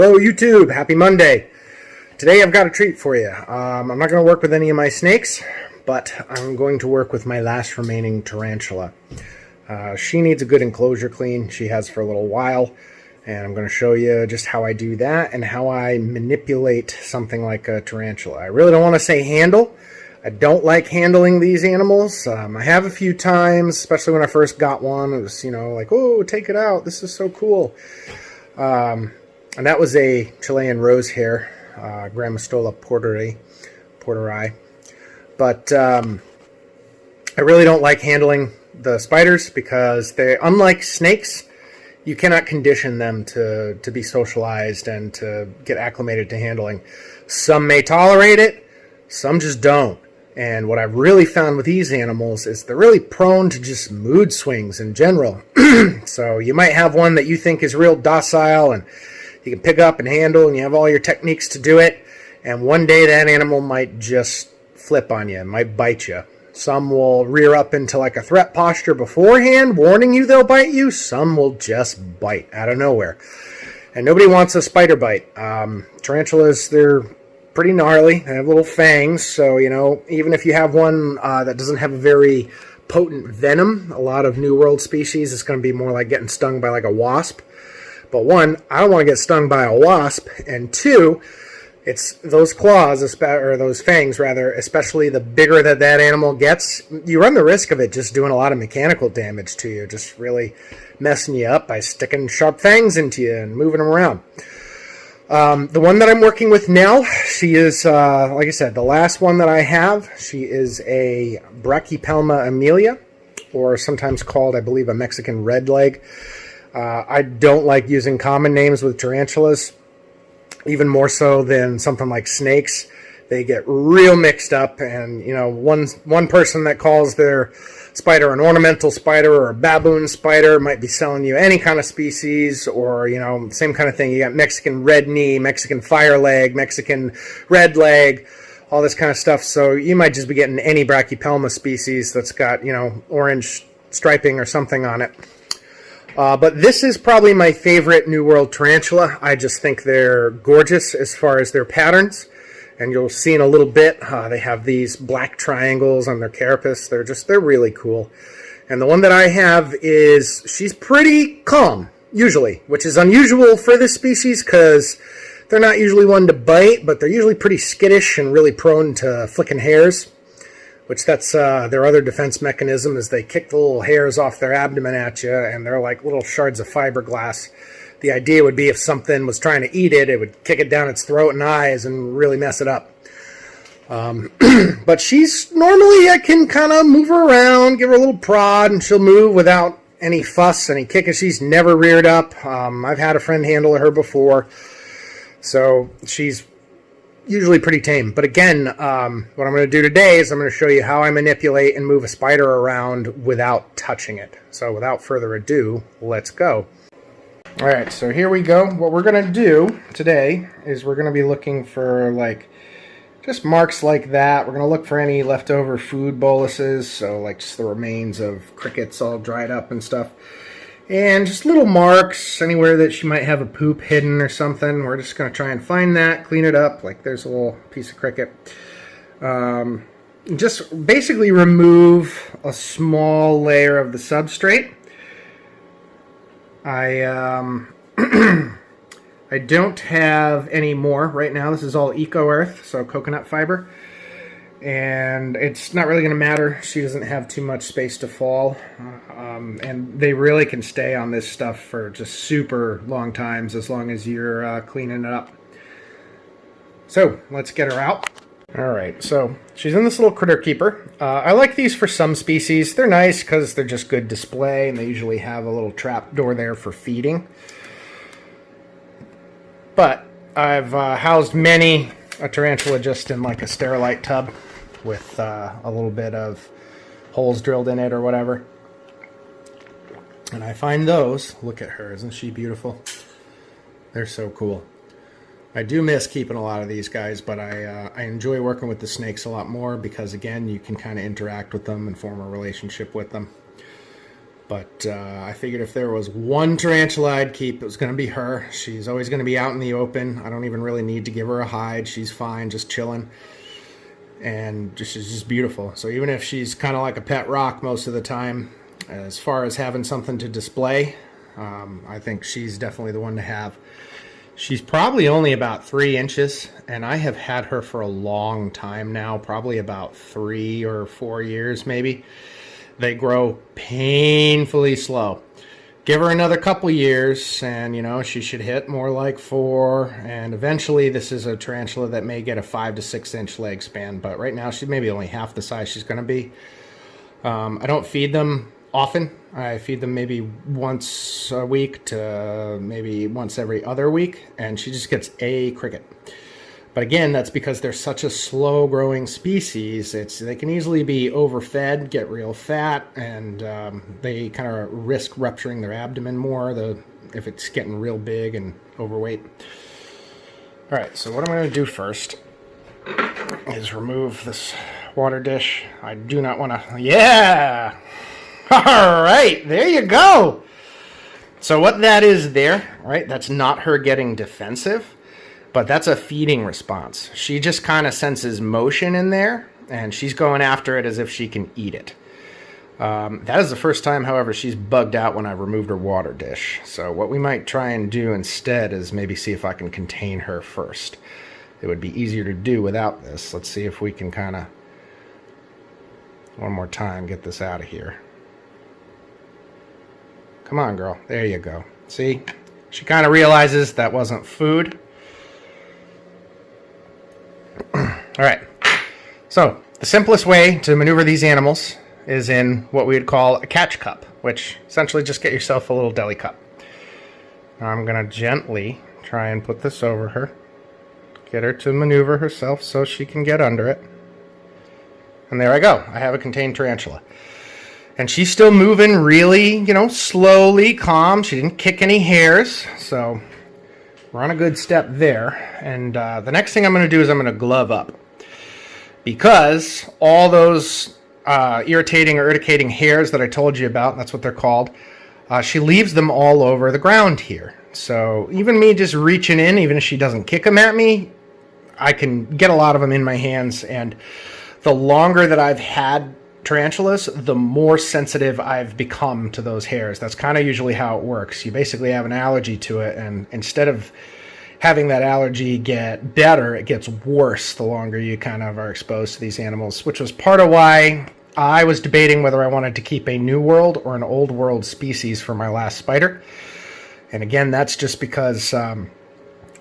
Hello YouTube, happy Monday. Today I've got a treat for you. I'm not going to work with any of my snakes, but I'm going to work with my last remaining tarantula. She needs a good enclosure clean. She has for a little while, and I'm going to show you just how I do that and how I manipulate something like a tarantula. I really don't want to say handle. I don't like handling these animals. I have a few times, especially when I first got one. It was, like, oh, take it out. This is so cool. And that was a Chilean rose hair, Grammostola porteri. But I really don't like handling the spiders because they, unlike snakes, you cannot condition them to be socialized and to get acclimated to handling. Some may tolerate it, some just don't. And what I've really found with these animals is they're really prone to just mood swings in general. So you might have one that you think is real docile and you can pick up and handle and you have all your techniques to do it. And one day that animal might just flip on you, might bite you. Some will rear up into like a threat posture beforehand, warning you they'll bite you. Some will just bite out of nowhere. And nobody wants a spider bite. Tarantulas, they're pretty gnarly. They have little fangs. So, even if you have one that doesn't have a very potent venom, a lot of New World species, it's going to be more like getting stung by like a wasp. But one, I don't want to get stung by a wasp, and two, it's those claws, or those fangs rather, especially the bigger that animal gets, you run the risk of it just doing a lot of mechanical damage to you, just really messing you up by sticking sharp fangs into you and moving them around. The one that I'm working with now, she is, like I said, the last one that I have. She is a Brachypelma amelia, or sometimes called, I believe, a Mexican red leg. I don't like using common names with tarantulas, even more so than something like snakes. They get real mixed up, and one person that calls their spider an ornamental spider or a baboon spider might be selling you any kind of species, or same kind of thing. You got Mexican red knee, Mexican fire leg, Mexican red leg, all this kind of stuff. So you might just be getting any Brachypelma species that's got orange striping or something on it. But this is probably my favorite New World tarantula. I just think they're gorgeous as far as their patterns. And you'll see in a little bit, they have these black triangles on their carapace. They're really cool. And the one that I have she's pretty calm, usually, which is unusual for this species because they're not usually one to bite, but they're usually pretty skittish and really prone to flicking hairs. Which that's their other defense mechanism, is they kick the little hairs off their abdomen at you, and they're like little shards of fiberglass. The idea would be if something was trying to eat it, it would kick it down its throat and eyes and really mess it up. But she's normally, I can kind of move her around, give her a little prod, and she'll move without any fuss, any kicking. She's never reared up. I've had a friend handle her before, so she's usually pretty tame. But again, what I'm going to do today is I'm going to show you how I manipulate and move a spider around without touching it. So without further ado, let's go. All right, so here we go. What we're going to do today is we're going to be looking for just marks like that. We're going to look for any leftover food boluses, so like just the remains of crickets all dried up and stuff. And just little marks anywhere that she might have a poop hidden or something. We're just going to try and find that, clean it up. Like there's a little piece of cricket. Just basically remove a small layer of the substrate. I don't have any more right now. This is all eco earth, so coconut fiber. And it's not really going to matter. She doesn't have too much space to fall. And they really can stay on this stuff for just super long times as long as you're cleaning it up. So let's get her out. Alright, so she's in this little critter keeper. I like these for some species. They're nice because they're just good display, and they usually have a little trap door there for feeding. But I've housed many a tarantula just in like a sterilite tub with a little bit of holes drilled in it or whatever. And I find those, look at her, isn't she beautiful? They're so cool. I do miss keeping a lot of these guys, but I enjoy working with the snakes a lot more because, again, you can kind of interact with them and form a relationship with them. But I figured if there was one tarantula I'd keep, it was going to be her. She's always going to be out in the open. I don't even really need to give her a hide. She's fine, just chilling. And she's just beautiful. So even if she's kind of like a pet rock most of the time, as far as having something to display, I think she's definitely the one to have. She's probably only about 3 inches, and I have had her for a long time now, probably about 3 or 4 years maybe. They grow painfully slow. Give her another couple years, and she should hit more like 4. And eventually, this is a tarantula that may get a 5 to 6 inch leg span. But right now, she's maybe only half the size she's going to be. I don't feed them often. I feed them maybe once a week to maybe once every other week, and she just gets a cricket. But again, that's because they're such a slow-growing species. They can easily be overfed, get real fat, and they kind of risk rupturing their abdomen more if it's getting real big and overweight. All right, so what I'm going to do first is remove this water dish. I do not want to... Yeah! All right, there you go! So what that is there, right, that's not her getting defensive. But that's a feeding response. She just kind of senses motion in there, and she's going after it as if she can eat it. That is the first time, however, she's bugged out when I removed her water dish. So what we might try and do instead is maybe see if I can contain her first. It would be easier to do without this. Let's see if we can kind of, one more time, get this out of here. Come on, girl. There you go. See? She kind of realizes that wasn't food. All right, so the simplest way to maneuver these animals is in what we would call a catch cup, which essentially just get yourself a little deli cup. Now I'm going to gently try and put this over her, get her to maneuver herself so she can get under it. And there I go. I have a contained tarantula. And she's still moving really, slowly, calm. She didn't kick any hairs, so we're on a good step there. And the next thing I'm going to do is I'm going to glove up. Because all those irritating or urticating hairs that I told you about, that's what they're called, she leaves them all over the ground here. So even me just reaching in, even if she doesn't kick them at me, I can get a lot of them in my hands. And the longer that I've had tarantulas, the more sensitive I've become to those hairs. That's kind of usually how it works. You basically have an allergy to it, and instead of having that allergy get better, it gets worse the longer you kind of are exposed to these animals, which was part of why I was debating whether I wanted to keep a New World or an Old World species for my last spider. And again, that's just because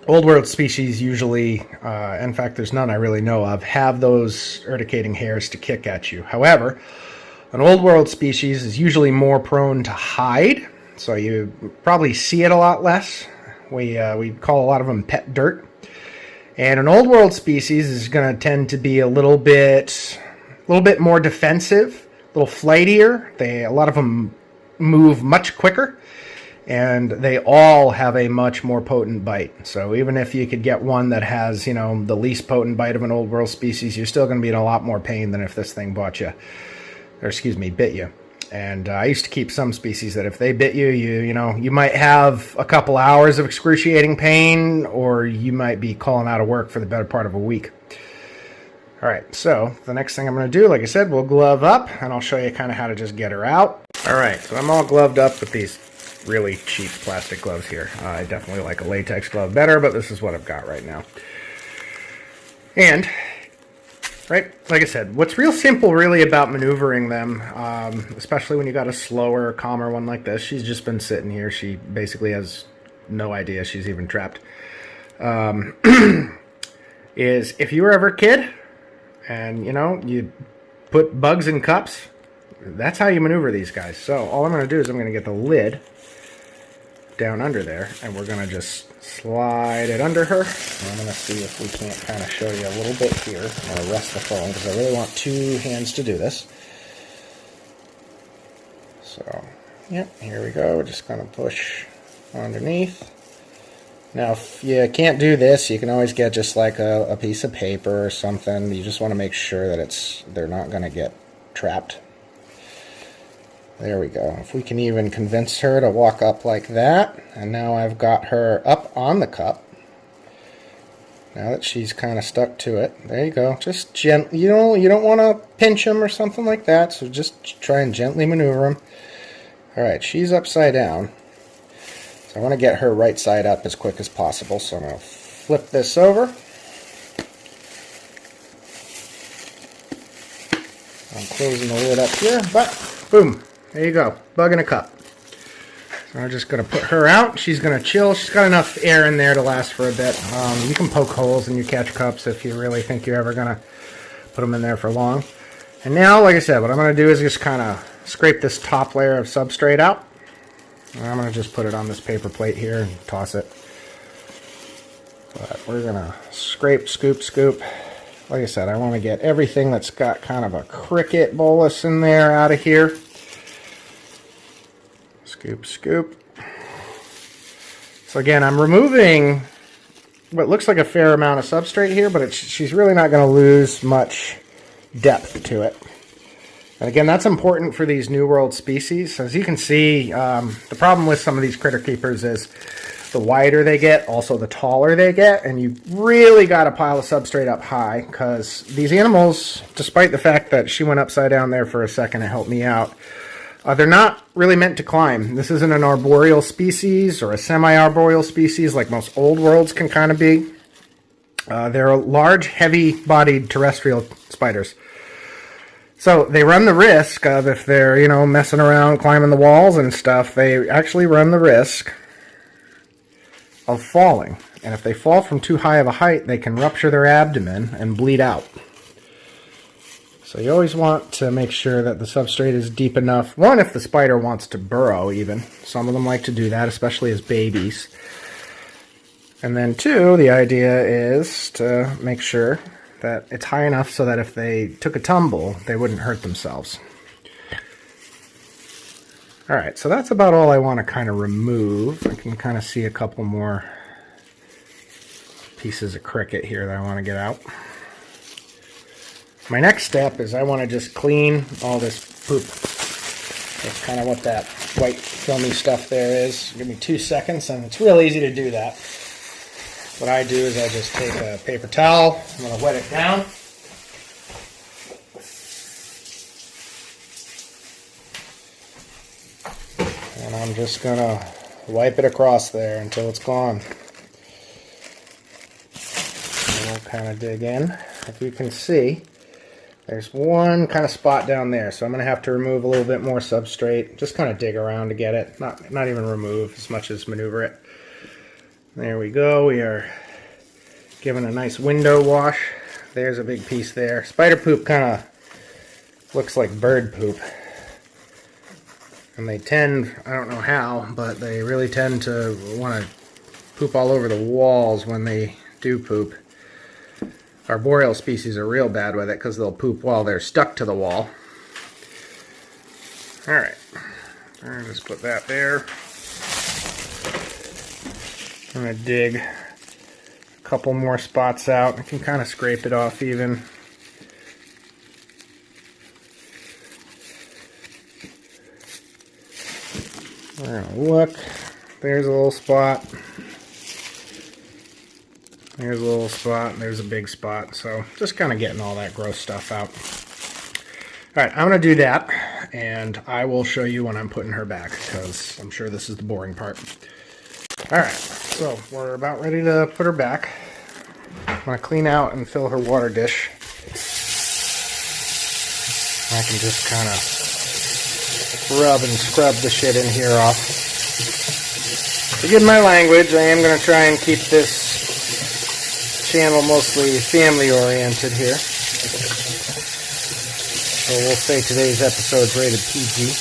Old World species usually, in fact, there's none I really know of, have those urticating hairs to kick at you. However, an Old World species is usually more prone to hide, so you probably see it a lot less. We call a lot of them pet dirt. And an Old World species is going to tend to be a little bit more defensive, a little flightier. A lot of them move much quicker, and they all have a much more potent bite. So even if you could get one that has, the least potent bite of an Old World species, you're still going to be in a lot more pain than if this thing bit you. And I used to keep some species that if they bit you, you might have a couple hours of excruciating pain, or you might be calling out of work for the better part of a week. All right, so the next thing I'm going to do, like I said, we'll glove up, and I'll show you kind of how to just get her out. All right, so I'm all gloved up with these really cheap plastic gloves here. I definitely like a latex glove better, but this is what I've got right now. And right, like I said, what's real simple really about maneuvering them, especially when you got a slower, calmer one like this. She's just been sitting here. She basically has no idea she's even trapped. Is if you were ever a kid and, you put bugs in cups, that's how you maneuver these guys. So all I'm going to do is I'm going to get the lid down under there, and we're going to just slide it under her. And I'm going to see if we can't kind of show you a little bit here. I'm going to rest the phone because I really want 2 hands to do this. So, yep, here we go. We're just going to push underneath. Now, if you can't do this, you can always get just like a piece of paper or something. You just want to make sure that they're not going to get trapped. There we go. If we can even convince her to walk up like that, and now I've got her up on the cup. Now that she's kind of stuck to it, there you go. Just gently, you don't want to pinch them or something like that, so just try and gently maneuver them. All right, she's upside down. So I want to get her right side up as quick as possible, so I'm going to flip this over. I'm closing the lid up here, but boom, there you go, bug in a cup. So I'm just going to put her out. She's going to chill. She's got enough air in there to last for a bit. You can poke holes in your catch cups if you really think you're ever going to put them in there for long. And now, like I said, what I'm going to do is just kind of scrape this top layer of substrate out. And I'm going to just put it on this paper plate here and toss it. But we're going to scrape, scoop, scoop. Like I said, I want to get everything that's got kind of a cricket bolus in there out of here. Scoop, scoop. So again, I'm removing what looks like a fair amount of substrate here, but she's really not going to lose much depth to it. And again, that's important for these New World species. As you can see, the problem with some of these critter keepers is the wider they get, also the taller they get, and you really got to pile the substrate up high, because these animals, despite the fact that she went upside down there for a second to help me out, they're not really meant to climb. This isn't an arboreal species or a semi-arboreal species like most old worlds can kind of be. They're large, heavy-bodied terrestrial spiders. So they run the risk of, if they're, messing around climbing the walls and stuff, they actually run the risk of falling. And if they fall from too high of a height, they can rupture their abdomen and bleed out. So you always want to make sure that the substrate is deep enough. One, if the spider wants to burrow even. Some of them like to do that, especially as babies. And then two, the idea is to make sure that it's high enough so that if they took a tumble, they wouldn't hurt themselves. Alright, so that's about all I want to kind of remove. I can kind of see a couple more pieces of cricket here that I want to get out. My next step is I want to just clean all this poop. That's kind of what that white filmy stuff there is. Give me 2 seconds, and it's real easy to do that. What I do is I just take a paper towel, I'm going to wet it down. And I'm just going to wipe it across there until it's gone. And we'll kind of dig in. If you can see, there's one kind of spot down there, so I'm going to have to remove a little bit more substrate. Just kind of dig around to get it, not even remove as much as maneuver it. There we go. We are giving a nice window wash. There's a big piece there. Spider poop kind of looks like bird poop. And they tend, I don't know how, but they really tend to want to poop all over the walls when they do poop. Arboreal species are real bad with it because they'll poop while they're stuck to the wall. Alright, I'll just put that there. I'm going to dig a couple more spots out. I can kind of scrape it off even. We're going to look. There's a little spot. There's a little spot, and there's a big spot. So just kind of getting all that gross stuff out. Alright, I'm going to do that, and I will show you when I'm putting her back, because I'm sure this is the boring part. Alright, so we're about ready to put her back. I'm going to clean out and fill her water dish. I can just kind of rub and scrub the shit in here off. Forgive my language, I am going to try and keep this channel mostly family oriented here. So we'll say today's episode's rated PG.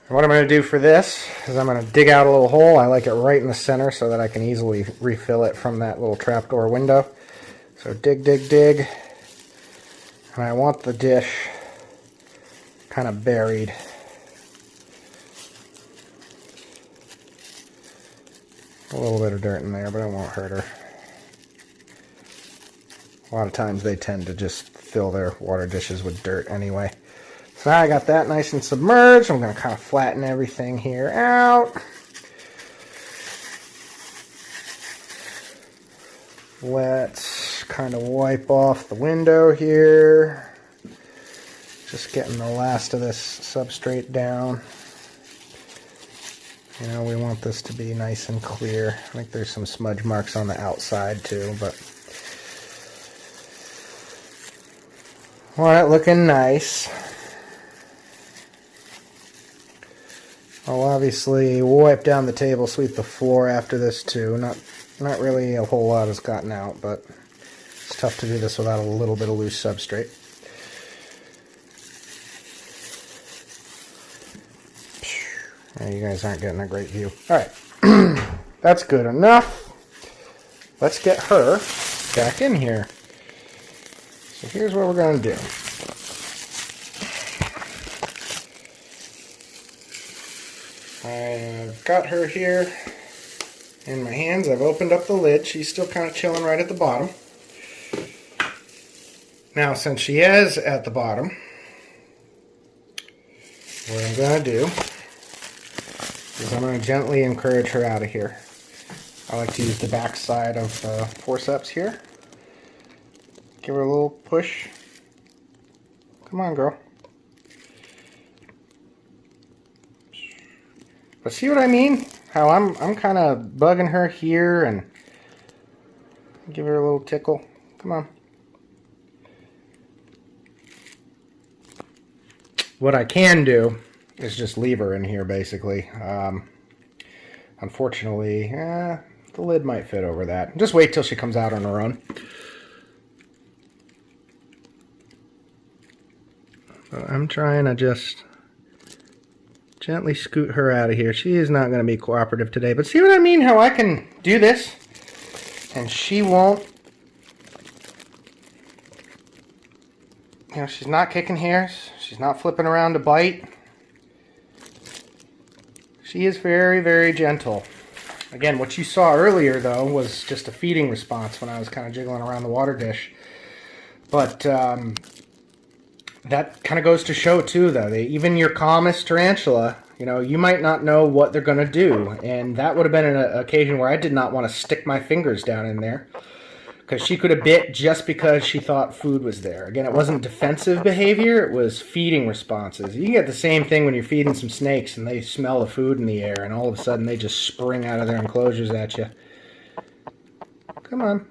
And what I'm going to do for this is I'm going to dig out a little hole. I like it right in the center so that I can easily refill it from that little trapdoor window. So dig, dig, dig. And I want the dish kind of buried. A little bit of dirt in there, but it won't hurt her. A lot of times they tend to just fill their water dishes with dirt anyway. So now I got that nice and submerged. I'm going to kind of flatten everything here out. Let's kind of wipe off the window here. Just getting the last of this substrate down. You know, we want this to be nice and clear. I think there's some smudge marks on the outside too, but all right, looking nice. I'll obviously wipe down the table, sweep the floor after this too. Not really a whole lot has gotten out, but it's tough to do this without a little bit of loose substrate. You guys aren't getting a great view. Alright, that's good enough. Let's get her back in here. So here's what we're going to do. I've got her here in my hands. I've opened up the lid. She's still kind of chilling right at the bottom. Now, since she is at the bottom, what I'm going to do is I'm going to gently encourage her out of here. I like to use the back side of the forceps here. Give her a little push. Come on, girl. But see what I mean? How I'm kind of bugging her here and give her a little tickle. Come on. What I can do is just leave her in here, basically. Unfortunately, the lid might fit over that. Just wait till she comes out on her own. So I'm trying to just gently scoot her out of here. She is not going to be cooperative today. But see what I mean? How I can do this and she won't. You know, she's not kicking hairs. She's not flipping around to bite. She is very, very gentle. Again, what you saw earlier, though, was just a feeding response when I was kind of jiggling around the water dish. But that kind of goes to show, too, though. Even your calmest tarantula, you know, you might not know what they're going to do. And that would have been an occasion where I did not want to stick my fingers down in there, because she could have bit just because she thought food was there. Again, it wasn't defensive behavior, it was feeding responses. You can get the same thing when you're feeding some snakes and they smell the food in the air and all of a sudden they just spring out of their enclosures at you. Come on.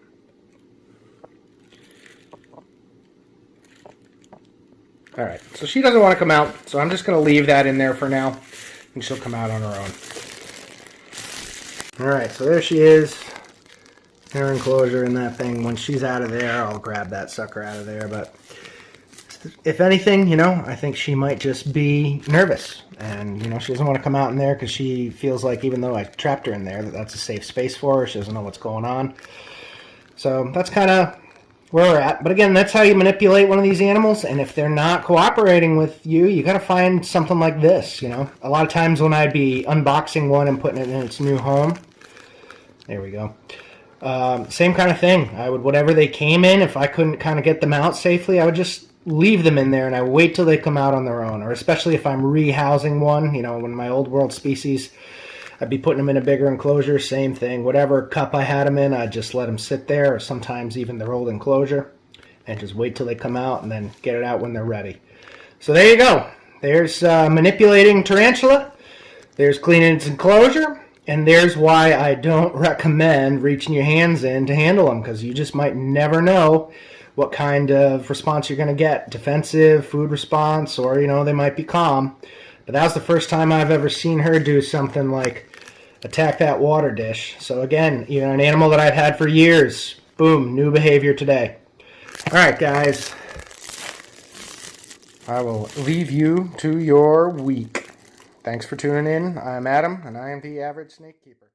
Alright, so she doesn't want to come out, so I'm just going to leave that in there for now, and she'll come out on her own. Alright, so there she is. Her enclosure in that thing. When she's out of there, I'll grab that sucker out of there. But if anything, you know, I think she might just be nervous. And, you know, she doesn't want to come out in there because she feels like, even though I trapped her in there, that's a safe space for her. She doesn't know what's going on. So that's kind of where we're at. But again, that's how you manipulate one of these animals. And if they're not cooperating with you, you got to find something like this, you know. A lot of times when I'd be unboxing one and putting it in its new home. There we go. Same kind of thing. I would, whatever they came in, if I couldn't kind of get them out safely, I would just leave them in there and I wait till they come out on their own. Or especially if I'm rehousing one, you know, when my old world species, I'd be putting them in a bigger enclosure, same thing. Whatever cup I had them in, I'd just let them sit there, or sometimes even their old enclosure, and just wait till they come out and then get it out when they're ready. So there you go. There's manipulating tarantula. There's cleaning its enclosure. And there's why I don't recommend reaching your hands in to handle them, because you just might never know what kind of response you're going to get. Defensive, food response, or, you know, they might be calm. But that was the first time I've ever seen her do something like attack that water dish. So again, you know, an animal that I've had for years, boom, new behavior today. All right, guys. I will leave you to your week. Thanks for tuning in. I'm Adam, and I am the Average Snake Keeper.